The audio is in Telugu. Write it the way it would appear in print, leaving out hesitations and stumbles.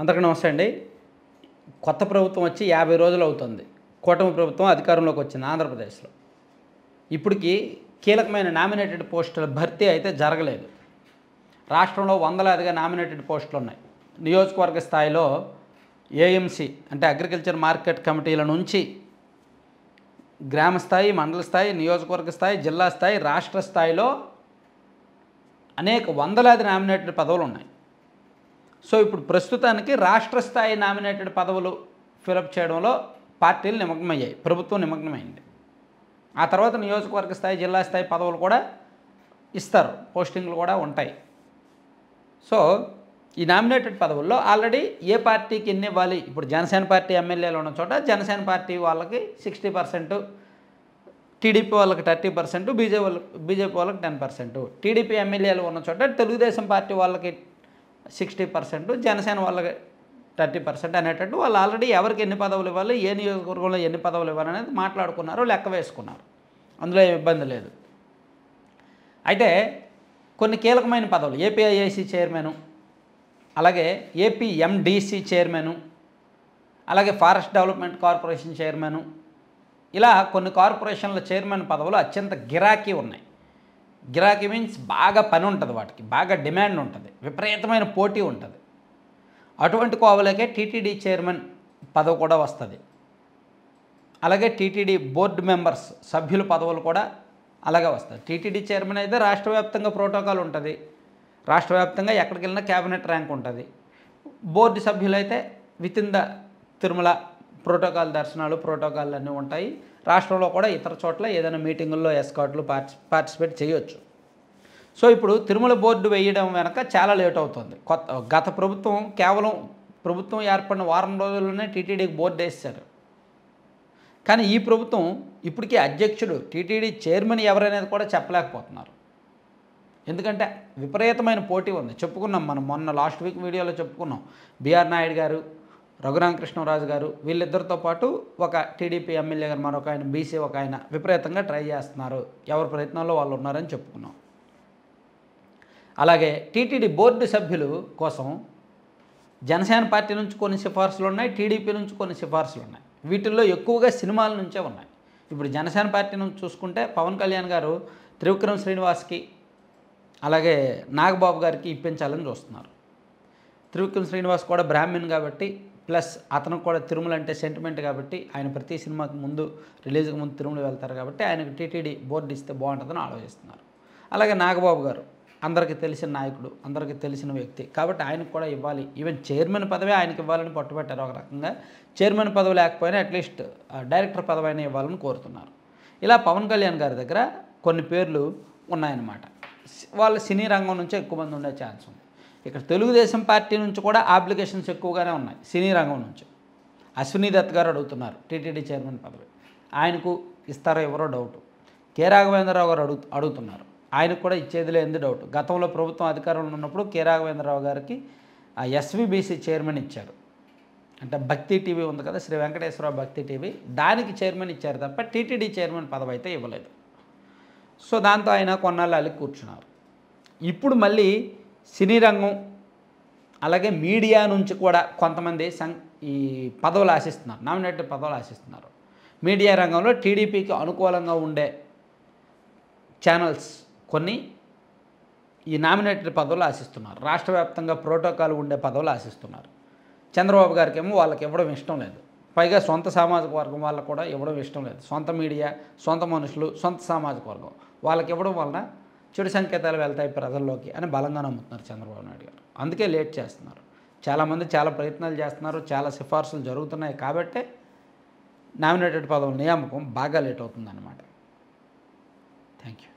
అందరికీ నమస్తే అండి. కొత్త ప్రభుత్వం వచ్చి 50 రోజులు అవుతుంది. కూటమి ప్రభుత్వం అధికారంలోకి వచ్చింది ఆంధ్రప్రదేశ్లో. ఇప్పటికి కీలకమైన నామినేటెడ్ పోస్టుల భర్తీ అయితే జరగలేదు. రాష్ట్రంలో వందలాదిగా నామినేటెడ్ పోస్టులు ఉన్నాయి. నియోజకవర్గ స్థాయిలో ఏఎంసీ అంటే అగ్రికల్చర్ మార్కెట్ కమిటీల నుంచి గ్రామ స్థాయి, మండల స్థాయి, నియోజకవర్గ స్థాయి, జిల్లా స్థాయి, రాష్ట్ర స్థాయిలో అనేక వందలాది నామినేటెడ్ పదవులు ఉన్నాయి. సో ఇప్పుడు ప్రస్తుతానికి రాష్ట్ర స్థాయి నామినేటెడ్ పదవులు ఫిలప్ చేయడంలో పార్టీలు నిమగ్నమయ్యాయి, ప్రభుత్వం నిమగ్నమైంది. ఆ తర్వాత నియోజకవర్గ స్థాయి, జిల్లా స్థాయి పదవులు కూడా ఇస్తారు, పోస్టింగ్లు కూడా ఉంటాయి. సో ఈ నామినేటెడ్ పదవుల్లో ఆల్రెడీ ఏ పార్టీకి ఎన్ని ఇవ్వాలి, ఇప్పుడు జనసేన పార్టీ ఎమ్మెల్యేలు ఉన్న చోట జనసేన పార్టీ వాళ్ళకి 60%, టీడీపీ వాళ్ళకి 30%, బీజేపీ వాళ్ళకి 10%, టీడీపీ ఎమ్మెల్యేలు ఉన్న చోట తెలుగుదేశం పార్టీ వాళ్ళకి 60%, జనసేన వాళ్ళకి 30% అనేటట్టు వాళ్ళు ఆల్రెడీ ఎవరికి ఎన్ని పదవులు ఇవ్వాలి, ఏ నియోజకవర్గంలో ఎన్ని పదవులు ఇవ్వాలి అనేది మాట్లాడుకున్నారు, లెక్క వేసుకున్నారు. అందులో ఏం ఇబ్బంది లేదు. అయితే కొన్ని కీలకమైన పదవులు ఏపీఐఐసి చైర్మను, అలాగే ఏపీఎండిసి చైర్మను, అలాగే ఫారెస్ట్ డెవలప్మెంట్ కార్పొరేషన్ చైర్మను, ఇలా కొన్ని కార్పొరేషన్ల చైర్మన్ పదవులు అత్యంత గిరాకీ ఉన్నాయి. గిరాకీ మీన్స్ బాగా పని ఉంటుంది, వాటికి బాగా డిమాండ్ ఉంటుంది, విపరీతమైన పోటీ ఉంటుంది. అటువంటి కోవలకే టీటీడీ చైర్మన్ పదవి కూడా వస్తుంది. అలాగే టీటీడీ బోర్డు మెంబర్స్ సభ్యుల పదవులు కూడా అలాగే వస్తుంది. టీటీడీ చైర్మన్ అయితే రాష్ట్ర వ్యాప్తంగా ప్రోటోకాల్ ఉంటుంది, రాష్ట్ర వ్యాప్తంగా ఎక్కడికి వెళ్ళినా క్యాబినెట్ ర్యాంక్ ఉంటుంది. బోర్డు సభ్యులైతే with in the Tirumala protocol దర్శనాలు, ప్రోటోకాల్ అన్నీ ఉంటాయి. రాష్ట్రంలో కూడా ఇతర చోట్ల ఏదైనా మీటింగుల్లో ఎస్కాట్లు పార్టిసిపేట్ చేయొచ్చు. సో ఇప్పుడు తిరుమల బోర్డు వేయడం వెనక చాలా లేట్ అవుతుంది. గత ప్రభుత్వం కేవలం ప్రభుత్వం ఏర్పడిన వారం రోజుల్లోనే టీటీడీకి బోర్డు వేశారు. కానీ ఈ ప్రభుత్వం ఇప్పటికీ అధ్యక్షుడు, టీటీడీ చైర్మన్ ఎవరనేది కూడా చెప్పలేకపోతున్నారు. ఎందుకంటే విపరీతమైన పోటీ ఉంది. చెప్పుకున్నాం మనం, మొన్న లాస్ట్ వీక్ వీడియోలో చెప్పుకున్నాం. బిఆర్ నాయుడు గారు, రఘురామకృష్ణరాజు గారు, వీళ్ళిద్దరితో పాటు ఒక టీడీపీ ఎమ్మెల్యే గారు, మరొక ఆయన బీసీ ఒక ఆయన విపరీతంగా ట్రై చేస్తున్నారు. ఎవరి ప్రయత్నంలో వాళ్ళు ఉన్నారని చెప్పుకున్నాం. అలాగే టీటీడీ బోర్డు సభ్యులు కోసం జనసేన పార్టీ నుంచి కొన్ని సిఫార్సులు ఉన్నాయి, టీడీపీ నుంచి కొన్ని సిఫార్సులు ఉన్నాయి. వీటిల్లో ఎక్కువగా సినిమాల నుంచే ఉన్నాయి. ఇప్పుడు జనసేన పార్టీ నుంచి చూసుకుంటే పవన్ కళ్యాణ్ గారు త్రివిక్రమ్ శ్రీనివాస్కి, అలాగే నాగబాబు గారికి ఇప్పించాలని చూస్తున్నారు. త్రివిక్రమ్ శ్రీనివాస్ కూడా బ్రాహ్మణ్ కాబట్టి, ప్లస్ అతనికి కూడా తిరుమల అంటే సెంటిమెంట్ కాబట్టి, ఆయన ప్రతి సినిమాకి ముందు, రిలీజ్కి ముందు తిరుమల వెళ్తారు కాబట్టి ఆయనకు టీటీడీ బోర్డు ఇస్తే బాగుంటుందని ఆలోచిస్తున్నారు. అలాగే నాగబాబు గారు అందరికీ తెలిసిన నాయకుడు, అందరికీ తెలిసిన వ్యక్తి కాబట్టి ఆయనకు కూడా ఇవ్వాలి. ఈవెన్ చైర్మన్ పదవి ఆయనకి ఇవ్వాలని పట్టుబట్టారు. ఒక రకంగా చైర్మన్ పదవి లేకపోయినా అట్లీస్ట్ డైరెక్టర్ పదవి అయినా ఇవ్వాలని కోరుతున్నారు. ఇలా పవన్ కళ్యాణ్ గారి దగ్గర కొన్ని పేర్లు ఉన్నాయన్నమాట. వాళ్ళ సినీ రంగం నుంచే ఎక్కువ మంది ఉండే ఛాన్స్ ఉంది. ఇక్కడ తెలుగుదేశం పార్టీ నుంచి కూడా అప్లికేషన్స్ ఎక్కువగానే ఉన్నాయి సినీ రంగం నుంచి. అశ్విని దత్ గారు అడుగుతున్నారు టీటీడీ చైర్మన్ పదవి. ఆయనకు ఇస్తారో ఎవరో డౌటు. కె రాఘవేంద్రరావు గారు అడుగుతున్నారు. ఆయనకు కూడా ఇచ్చేది లేని డౌట్. గతంలో ప్రభుత్వం అధికారంలో ఉన్నప్పుడు కె రాఘవేంద్రరావు గారికి ఆ ఎస్వీబీసీ చైర్మన్ ఇచ్చారు. అంటే భక్తి టీవీ ఉంది కదా, శ్రీ వెంకటేశ్వరరావు భక్తి టీవీ, దానికి చైర్మన్ ఇచ్చారు తప్ప టీటీడీ చైర్మన్ పదవి అయితే ఇవ్వలేదు. సో దాంతో ఆయన కొన్నాళ్ళు అలిగి కూర్చున్నారు. ఇప్పుడు మళ్ళీ సినీ రంగం అలాగే మీడియా నుంచి కూడా కొంతమంది ఈ పదవులు ఆశిస్తున్నారు, నామినేటెడ్ పదవులు ఆశిస్తున్నారు. మీడియా రంగంలో టీడీపీకి అనుకూలంగా ఉండే ఛానల్స్ కొన్ని ఈ నామినేటెడ్ పదవులు ఆశిస్తున్నారు. రాష్ట్ర వ్యాప్తంగా ప్రోటోకాల్ ఉండే పదవులు ఆశిస్తున్నారు. చంద్రబాబు గారికి ఏమో వాళ్ళకి ఇవ్వడం ఇష్టం లేదు. పైగా సొంత సామాజిక వర్గం వాళ్ళకు కూడా ఇవ్వడం ఇష్టం లేదు. సొంత మీడియా, సొంత మనుషులు, సొంత సామాజిక వర్గం వాళ్ళకి ఇవ్వడం వలన చెడు సంకేతాలు వెళ్తాయి ప్రజల్లోకి అని బలంగా నమ్ముతున్నారు చంద్రబాబు నాయుడు గారు. అందుకే లేట్ చేస్తున్నారు. చాలామంది చాలా ప్రయత్నాలు చేస్తున్నారు, చాలా సిఫార్సులు జరుగుతున్నాయి కాబట్టే నామినేటెడ్ పదవుల నియామకం బాగా లేట్ అవుతుందన్నమాట. Thank you.